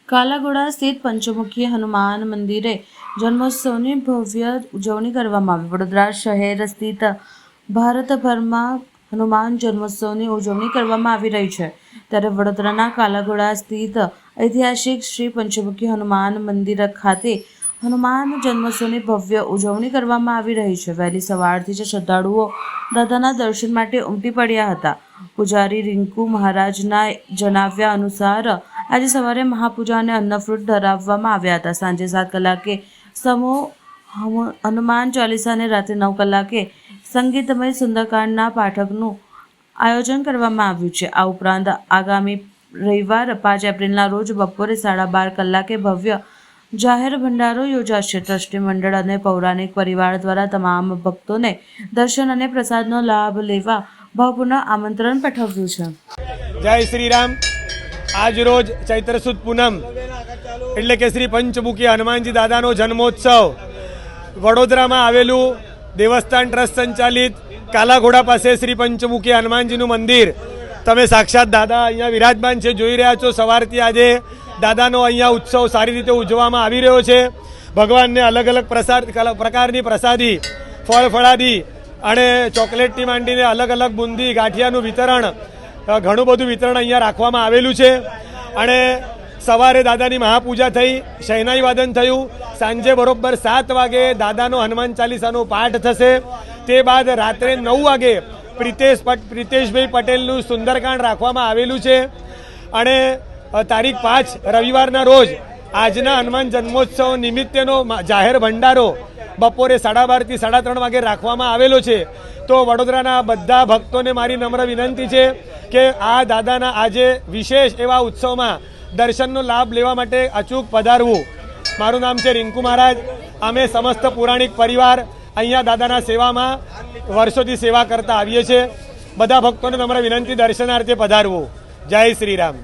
કાલાઘોડા સ્થિત પંચમુખી હનુમાન મંદિરે જન્મોત્સવની ભવ્ય ઉજવણી કરવામાં આવી। વડોદરા શહેર સ્થિત ભારતભરમાં હનુમાન જન્મોત્સવની ઉજવણી કરવામાં આવી રહી છે, ત્યારે વડોદરાના કાલાઘોડા સ્થિત ઐતિહાસિક શ્રી પંચમુખી હનુમાન મંદિર ખાતે હનુમાન જન્મોત્સવની ભવ્ય ઉજવણી કરવામાં આવી રહી છે। વહેલી સવારથી જ શ્રદ્ધાળુઓ દાદાના દર્શન માટે ઉમટી પડ્યા હતા। પૂજારી રિંકુ મહારાજના જણાવ્યા અનુસાર આજે સવારે મહાપૂજા અને અન્નફ્રૂટ ધરાવવામાં આવ્યા હતા। સાંજે 7 કલાકે સમૂહ હનુમાન ચાલીસા અને રાત્રે 9 કલાકે સંગીતમય સુંદરકાંડના પાઠકનું આયોજન કરવામાં આવ્યું છે। આ ઉપરાંત આગામી રવિવાર 5 એપ્રિલના રોજ બપોરે 12:30 કલાકે ભવ્ય જાહેર ભંડારો યોજાશે। ટ્રસ્ટી મંડળ અને પૌરાણિક પરિવાર દ્વારા તમામ ભક્તોને દર્શન અને પ્રસાદનો લાભ લેવા ભાવપૂર્ણ આમંત્રણ પાઠવ્યું છે। જય શ્રી રામ। આજ રોજ ચૈત્ર સુદ પૂનમ એટલે કે શ્રી પંચમુખી હનુમાનજી દાદાનો જન્મોત્સવ વડોદરામાં આવેલું દેવસ્થાન ટ્રસ્ટ સંચાલિત કાલાઘોડા પાસે શ્રી પંચમુખી હનુમાનજીનું મંદિર તમે સાક્ષાત દાદા અહીંયા વિરાજમાન છે જોઈ રહ્યા છો। સવારથી આજે દાદાનો અહીંયા ઉત્સવ સારી રીતે ઉજવવામાં આવી રહ્યો છે। ભગવાનને અલગ અલગ પ્રકારની પ્રસાદી, ફળ ફળાદી અને ચોકલેટથી માંડીને અલગ અલગ બુંદી ગાંઠિયાનું વિતરણ, ઘણું બધું વિતરણ અહીંયા રાખવામાં આવેલું છે। અને સવારે દાદાની મહાપૂજા થઈ, શહેનાઈ વાદન થયું। સાંજે બરોબર 7 વાગે દાદાનો હનુમાન ચાલીસાનો પાઠ થશે। તે બાદ રાત્રે 9 વાગે પ્રિતેશભાઈ પટેલનું સુંદરકાંડ રાખવામાં આવેલું છે। અને તારીખ 5 રવિવારના રોજ આજના હનુમાન જન્મોત્સવ નિમિત્તેનો જાહેર ભંડારો બપોરે 12:30 થી 3:30 વાગે રાખવામાં આવેલો છે। તો વડોદરાના બધા ભક્તોને મારી નમ્ર વિનંતી છે કે આ દાદાના આજે વિશેષ એવા ઉત્સવમાં દર્શનનો લાભ લેવા માટે અચૂક પધારવું। મારું નામ છે રિંકુ મહારાજ। અમે સમસ્ત પૌરાણિક પરિવાર અહીંયા દાદાના સેવામાં વર્ષોથી સેવા કરતા આવીએ છીએ। બધા ભક્તોને નમ્ર વિનંતી દર્શનાર્થે પધારવું। જય શ્રી રામ।